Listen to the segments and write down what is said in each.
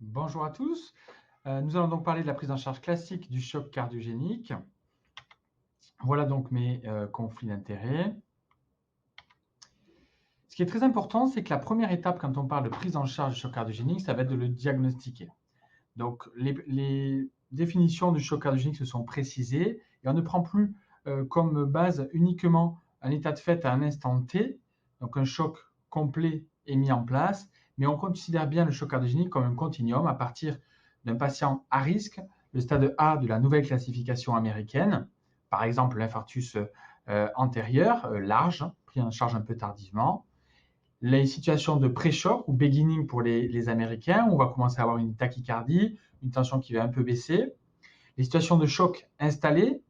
Bonjour à tous. Nous allons donc parler de la prise en charge classique du choc cardiogénique. Voilà donc mes conflits d'intérêts. Ce qui est très important, c'est que la première étape quand on parle de prise en charge du choc cardiogénique, ça va être de le diagnostiquer. Donc les définitions du choc cardiogénique se sont précisées et on ne prend plus comme base uniquement un état de fait à un instant T, donc un choc complet est mis en place, mais on considère bien le choc cardiogénique comme un continuum à partir d'un patient à risque, le stade A de la nouvelle classification américaine, par exemple l'infarctus antérieur, large, pris en charge un peu tardivement, les situations de pré-choc ou beginning pour les Américains, où on va commencer à avoir une tachycardie, une tension qui va un peu baisser. Les situations de choc installées,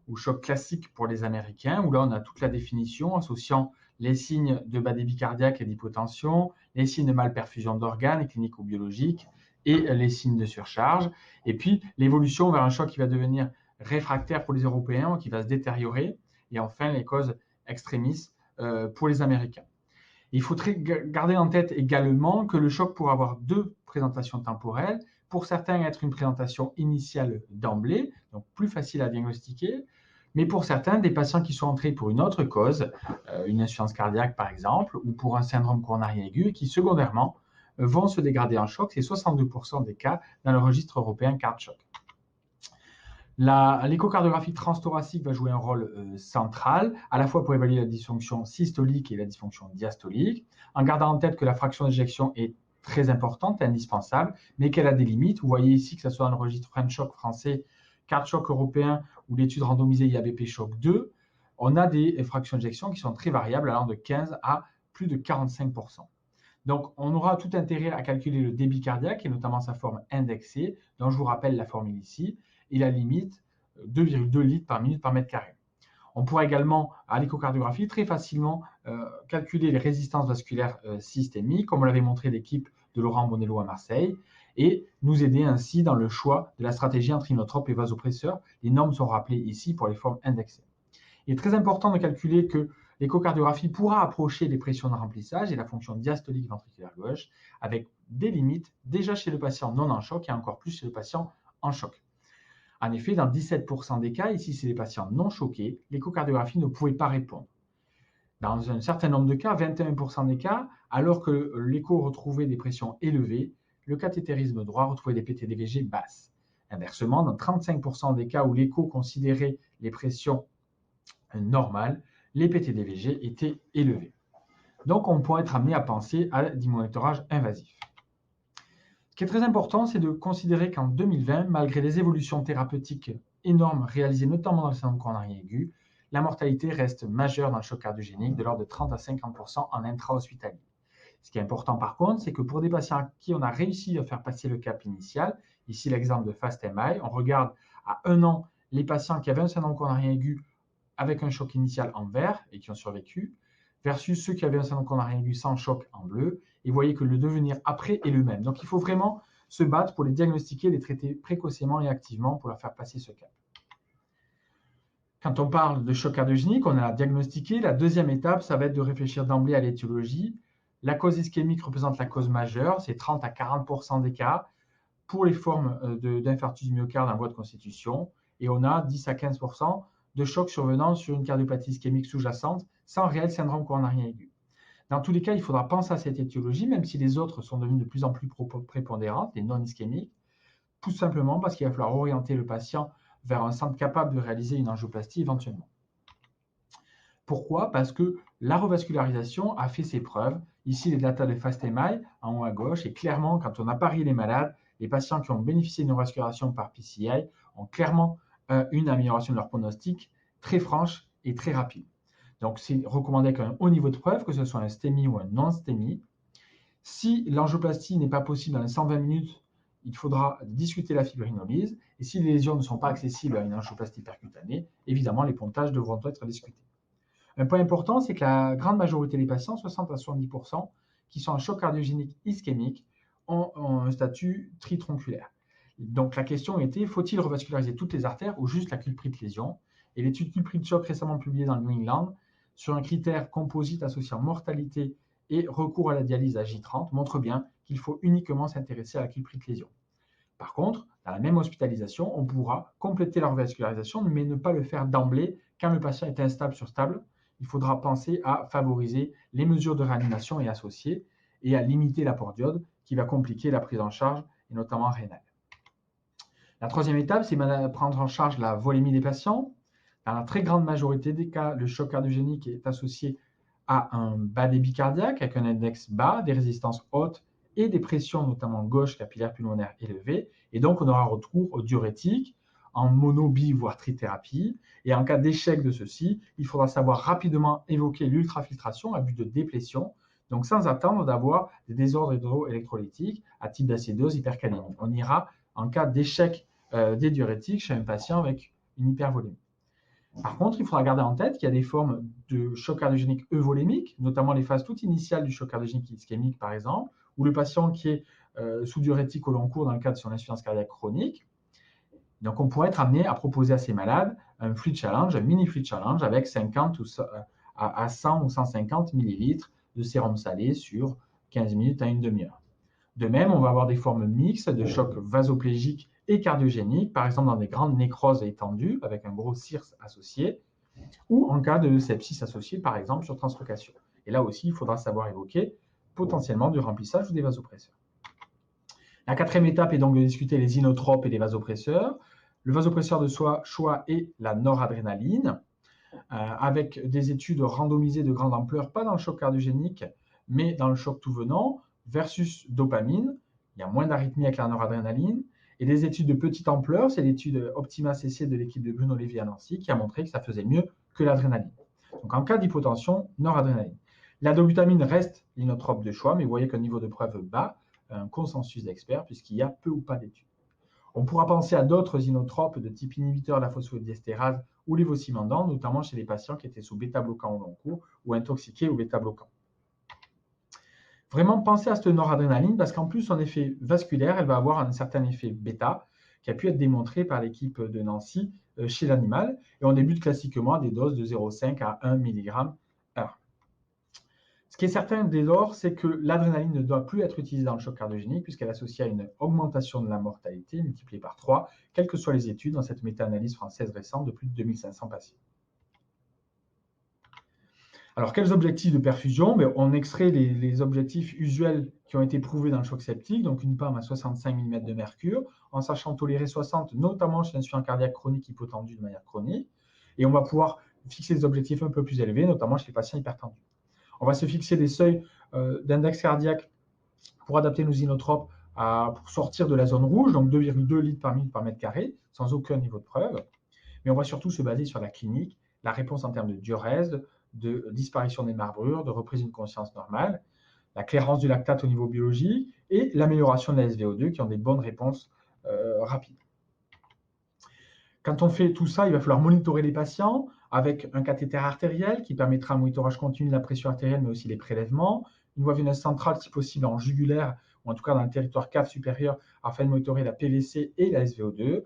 ou choc classique pour les Américains, où là on a toute la définition associant les signes de bas débit cardiaque et d'hypotension, les signes de malperfusion d'organes, cliniques ou biologiques, et les signes de surcharge. Et puis l'évolution vers un choc qui va devenir réfractaire pour les Européens, qui va se détériorer. Et enfin les causes extrémistes pour les Américains. Il faudrait garder en tête également que le choc pourrait avoir deux présentations temporelles. Pour certains, être une présentation initiale d'emblée, donc plus facile à diagnostiquer, mais pour certains, des patients qui sont entrés pour une autre cause, une insuffisance cardiaque par exemple, ou pour un syndrome coronarien aigu, et qui secondairement vont se dégrader en choc. C'est 62% des cas dans le registre européen CardChoc. L'échocardiographie transthoracique va jouer un rôle central, à la fois pour évaluer la dysfonction systolique et la dysfonction diastolique, en gardant en tête que la fraction d'éjection est très importante, indispensable, mais qu'elle a des limites. Vous voyez ici que ce soit dans le registre French Shock français, CardChoc européen ou l'étude randomisée IABP Shock 2, on a des fractions d'éjection qui sont très variables, allant de 15 à plus de 45%. Donc, on aura tout intérêt à calculer le débit cardiaque, et notamment sa forme indexée, dont je vous rappelle la formule ici, et la limite 2,2 litres par minute par mètre carré. On pourra également, à l'échocardiographie, très facilement calculer les résistances vasculaires systémiques, comme l'avait montré l'équipe de Laurent Bonello à Marseille, et nous aider ainsi dans le choix de la stratégie entre inotrope et vasopresseur. Les normes sont rappelées ici pour les formes indexées. Il est très important de calculer que l'échocardiographie pourra approcher les pressions de remplissage et la fonction diastolique ventriculaire gauche avec des limites déjà chez le patient non en choc et encore plus chez le patient en choc. En effet, dans 17% des cas, ici c'est les patients non choqués, l'échocardiographie ne pouvait pas répondre. Dans un certain nombre de cas, 21% des cas, alors que l'écho retrouvait des pressions élevées, le cathétérisme droit retrouvait des PTDVG basses. Inversement, dans 35% des cas où l'écho considérait les pressions normales, les PTDVG étaient élevés. Donc, on pourrait être amené à penser à du monitorage invasif. Ce qui est très important, c'est de considérer qu'en 2020, malgré les évolutions thérapeutiques énormes réalisées notamment dans le syndrome coronarien aigu, la mortalité reste majeure dans le choc cardiogénique, de l'ordre de 30 à 50% en intra-hospitalier. Ce qui est important par contre, c'est que pour des patients à qui on a réussi à faire passer le cap initial, ici l'exemple de FAST-MI, on regarde à 1 an les patients qui avaient un syndrome coronarien aigu avec un choc initial en vert et qui ont survécu, versus ceux qui avaient un syndrome coronarien aigu sans choc en bleu. Et vous voyez que le devenir après est le même. Donc il faut vraiment se battre pour les diagnostiquer, les traiter précocement et activement pour leur faire passer ce cap. Quand on parle de choc cardiogénique, on a diagnostiqué. La deuxième étape, ça va être de réfléchir d'emblée à l'étiologie. La cause ischémique représente la cause majeure, c'est 30 à 40% des cas pour les formes d'infarctus du myocarde en voie de constitution. Et on a 10 à 15% de choc survenant sur une cardiopathie ischémique sous-jacente sans réel syndrome coronarien aigu. Dans tous les cas, il faudra penser à cette étiologie, même si les autres sont devenues de plus en plus prépondérantes, les non ischémiques, tout simplement parce qu'il va falloir orienter le patient vers un centre capable de réaliser une angioplastie éventuellement. Pourquoi? Parce que la revascularisation a fait ses preuves. Ici, les datas de FAST-MI en haut à gauche, et clairement, quand on a parié les malades, les patients qui ont bénéficié d'une revascularisation par PCI ont clairement une amélioration de leur pronostic très franche et très rapide. Donc, c'est recommandé avec un haut niveau de preuve, que ce soit un STEMI ou un non-STEMI. Si l'angioplastie n'est pas possible dans les 120 minutes, il faudra discuter la fibrinolyse. Et si les lésions ne sont pas accessibles à une angioplastie percutanée, évidemment, les pontages devront être discutés. Un point important, c'est que la grande majorité des patients, 60 à 70%, qui sont en choc cardiogénique ischémique, ont un statut tritronculaire. Donc la question était, faut-il revasculariser toutes les artères ou juste la culprite lésion? Et l'étude culprite choc récemment publiée dans le New England, sur un critère composite associant mortalité et recours à la dialyse à J30, montre bien qu'il faut uniquement s'intéresser à la culprite lésion. Par contre, dans la même hospitalisation, on pourra compléter la revascularisation, mais ne pas le faire d'emblée quand le patient est instable sur stable. Il faudra penser à favoriser les mesures de réanimation et associées et à limiter l'apport d'iode qui va compliquer la prise en charge, et notamment rénale. La troisième étape, c'est de prendre en charge la volémie des patients. Dans la très grande majorité des cas, le choc cardiogénique est associé à un bas débit cardiaque avec un index bas, des résistances hautes et des pressions, notamment gauche capillaire pulmonaire élevées. Et donc, on aura recours aux diurétiques en mono, bi, voire trithérapie. Et en cas d'échec de ceci, il faudra savoir rapidement évoquer l'ultrafiltration à but de déplétion, donc sans attendre d'avoir des désordres hydroélectrolytiques à type d'acédose, hypercalémie. On ira en cas d'échec des diurétiques chez un patient avec une hypervolémie. Par contre, il faudra garder en tête qu'il y a des formes de choc cardiogénique euvolémique, notamment les phases toutes initiales du choc cardiogénique ischémique, par exemple, ou le patient qui est sous diurétique au long cours dans le cadre de son insuffisance cardiaque chronique. Donc, on pourrait être amené à proposer à ces malades un fluid challenge, un mini fluid challenge avec 50 à 100 ou 150 millilitres de sérum salé sur 15 minutes à une demi-heure. De même, on va avoir des formes mixtes de choc vasoplégique et cardiogénique, par exemple dans des grandes nécroses étendues avec un gros CIRS associé, ou en cas de sepsis associé, par exemple sur translocation. Et là aussi, il faudra savoir évoquer potentiellement du remplissage ou des vasopresseurs. La quatrième étape est donc de discuter les inotropes et les vasopresseurs. Le vasopresseur de choix est la noradrénaline, avec des études randomisées de grande ampleur, pas dans le choc cardiogénique, mais dans le choc tout venant, versus dopamine. Il y a moins d'arythmie avec la noradrénaline. Et des études de petite ampleur, c'est l'étude Optima CC de l'équipe de Bruno Lévy à Nancy qui a montré que ça faisait mieux que l'adrénaline. Donc en cas d'hypotension, noradrénaline. La dobutamine reste l'inotrope de choix, mais vous voyez qu'un niveau de preuve bas, un consensus d'experts, puisqu'il y a peu ou pas d'études. On pourra penser à d'autres inotropes de type inhibiteur de la phosphodiesterase ou lévocimendant, notamment chez les patients qui étaient sous bêta-bloquants au long cours ou intoxiqués au bêta-bloquants. Vraiment penser à cette noradrénaline parce qu'en plus, son effet vasculaire, elle va avoir un certain effet bêta qui a pu être démontré par l'équipe de Nancy chez l'animal. Et on débute classiquement à des doses de 0,5 à 1 mg heure. Ce qui est certain dès lors, c'est que l'adrénaline ne doit plus être utilisée dans le choc cardiogénique puisqu'elle est associée à une augmentation de la mortalité multipliée par 3, quelles que soient les études dans cette méta-analyse française récente de plus de 2500 patients. Alors, quels objectifs de perfusion? On extrait les objectifs usuels qui ont été prouvés dans le choc septique, donc une PAM à 65 mm de mercure, en sachant tolérer 60, notamment chez l'insuffisance cardiaque chronique hypotendue de manière chronique. Et on va pouvoir fixer des objectifs un peu plus élevés, notamment chez les patients hypertendus. On va se fixer des seuils d'index cardiaque pour adapter nos inotropes pour sortir de la zone rouge, donc 2,2 litres par minute par mètre carré, sans aucun niveau de preuve. Mais on va surtout se baser sur la clinique, la réponse en termes de diurèse, de disparition des marbrures, de reprise d'une conscience normale, la clairance du lactate au niveau biologique et l'amélioration de la SVO2 qui ont des bonnes réponses rapides. Quand on fait tout ça, il va falloir monitorer les patients avec un cathéter artériel qui permettra un monitorage continu de la pression artérielle, mais aussi les prélèvements, une voie veineuse centrale si possible en jugulaire ou en tout cas dans le territoire cave supérieur afin de monitorer la PVC et la SVO2,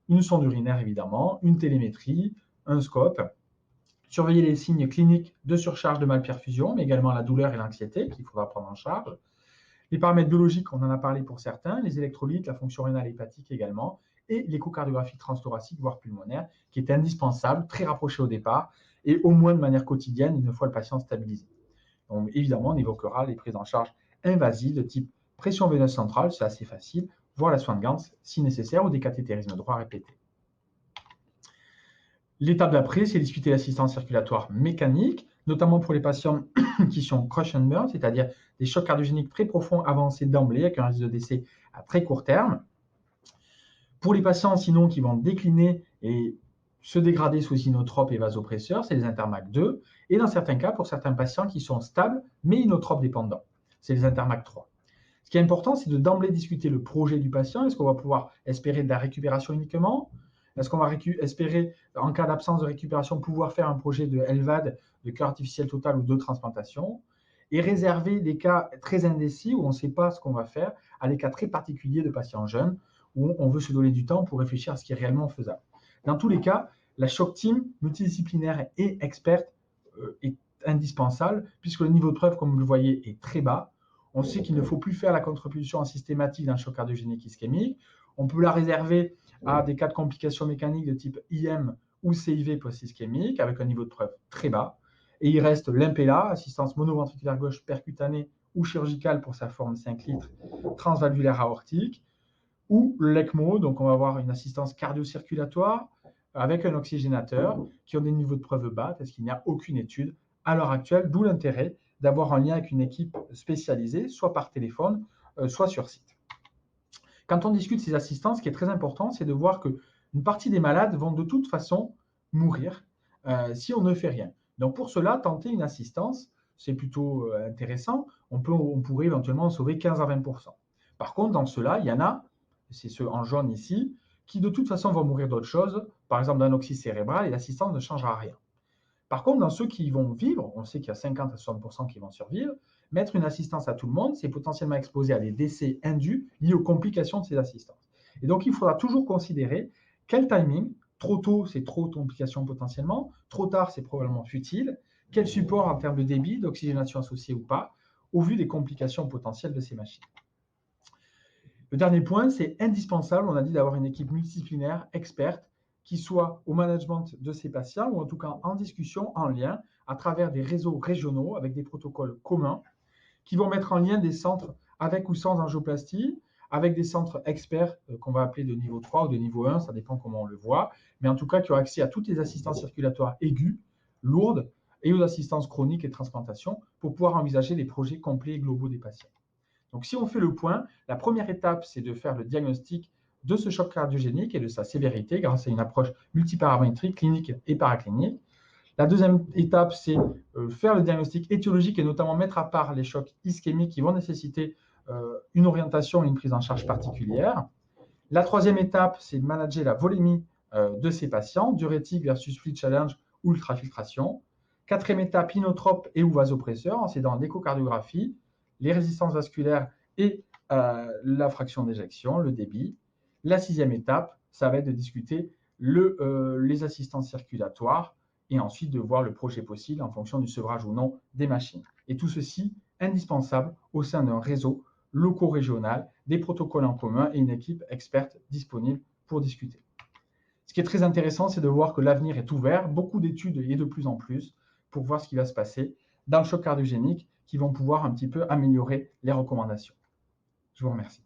une sonde urinaire évidemment, une télémétrie, un scope. Surveiller les signes cliniques de surcharge de malperfusion, mais également la douleur et l'anxiété qu'il faudra prendre en charge. Les paramètres biologiques, on en a parlé pour certains, les électrolytes, la fonction rénale hépatique également, et l'échocardiographie transthoracique, voire pulmonaire, qui est indispensable, très rapproché au départ, et au moins de manière quotidienne, une fois le patient stabilisé. Donc évidemment, on évoquera les prises en charge invasives de type pression veineuse centrale, c'est assez facile, voire la Swan-Ganz si nécessaire, ou des cathétérismes droits répétés. L'étape d'après, c'est discuter l'assistance circulatoire mécanique, notamment pour les patients qui sont crush and burn, c'est-à-dire des chocs cardiogéniques très profonds avancés d'emblée avec un risque de décès à très court terme. Pour les patients, sinon, qui vont décliner et se dégrader sous inotropes et vasopresseurs, c'est les Intermac 2. Et dans certains cas, pour certains patients qui sont stables, mais inotropes dépendants, c'est les Intermac 3. Ce qui est important, c'est de d'emblée discuter le projet du patient. Est-ce qu'on va pouvoir espérer de la récupération uniquement ? Est-ce qu'on va espérer, en cas d'absence de récupération, pouvoir faire un projet de LVAD, de cœur artificiel total ou de transplantation, et réserver des cas très indécis où on ne sait pas ce qu'on va faire, à des cas très particuliers de patients jeunes, où on veut se donner du temps pour réfléchir à ce qui est réellement faisable. Dans tous les cas, la shock team multidisciplinaire et experte est indispensable, puisque le niveau de preuve, comme vous le voyez, est très bas. On sait qu'il ne faut plus faire la contribution systématique d'un choc cardiogénique ischémique. On peut la réserver à des cas de complications mécaniques de type IM ou CIV post-ischémique avec un niveau de preuve très bas. Et il reste l'IMPELA, assistance monoventriculaire gauche percutanée ou chirurgicale pour sa forme 5 litres transvalvulaire aortique, ou l'ECMO, donc on va avoir une assistance cardio-circulatoire avec un oxygénateur qui ont des niveaux de preuve bas parce qu'il n'y a aucune étude à l'heure actuelle, d'où l'intérêt d'avoir un lien avec une équipe spécialisée, soit par téléphone, soit sur site. Quand on discute ces assistances, ce qui est très important, c'est de voir qu'une partie des malades vont de toute façon mourir si on ne fait rien. Donc pour cela, tenter une assistance, c'est plutôt intéressant. On pourrait éventuellement sauver 15 à 20%. Par contre, dans cela, il y en a, c'est ceux en jaune ici, qui de toute façon vont mourir d'autre chose, par exemple d'un oxyde cérébral, et l'assistance ne changera rien. Par contre, dans ceux qui vont vivre, on sait qu'il y a 50 à 60% qui vont survivre, mettre une assistance à tout le monde, c'est potentiellement exposé à des décès indus liés aux complications de ces assistances. Et donc, il faudra toujours considérer quel timing, trop tôt, c'est trop de complications potentiellement, trop tard, c'est probablement futile, quel support en termes de débit, d'oxygénation associée ou pas, au vu des complications potentielles de ces machines. Le dernier point, c'est indispensable, on a dit, d'avoir une équipe multidisciplinaire, experte, qui soit au management de ces patients ou en tout cas en discussion, en lien, à travers des réseaux régionaux avec des protocoles communs qui vont mettre en lien des centres avec ou sans angioplastie, avec des centres experts qu'on va appeler de niveau 3 ou de niveau 1, ça dépend comment on le voit, mais en tout cas qui ont accès à toutes les assistances circulatoires aiguës, lourdes et aux assistances chroniques et de transplantation pour pouvoir envisager les projets complets et globaux des patients. Donc si on fait le point, la première étape, c'est de faire le diagnostic de ce choc cardiogénique et de sa sévérité grâce à une approche multiparamétrique, clinique et paraclinique. La deuxième étape, c'est faire le diagnostic étiologique et notamment mettre à part les chocs ischémiques qui vont nécessiter une orientation et une prise en charge particulière. La troisième étape, c'est de manager la volémie de ces patients, diurétique versus fluid challenge ou ultrafiltration. Quatrième étape, inotrope et ou vasopresseur, c'est dans l'échocardiographie, les résistances vasculaires et la fraction d'éjection, le débit. La sixième étape, ça va être de discuter les assistances circulatoires et ensuite de voir le projet possible en fonction du sevrage ou non des machines. Et tout ceci indispensable au sein d'un réseau loco-régional, des protocoles en commun et une équipe experte disponible pour discuter. Ce qui est très intéressant, c'est de voir que l'avenir est ouvert, beaucoup d'études et de plus en plus pour voir ce qui va se passer dans le choc cardiogénique qui vont pouvoir un petit peu améliorer les recommandations. Je vous remercie.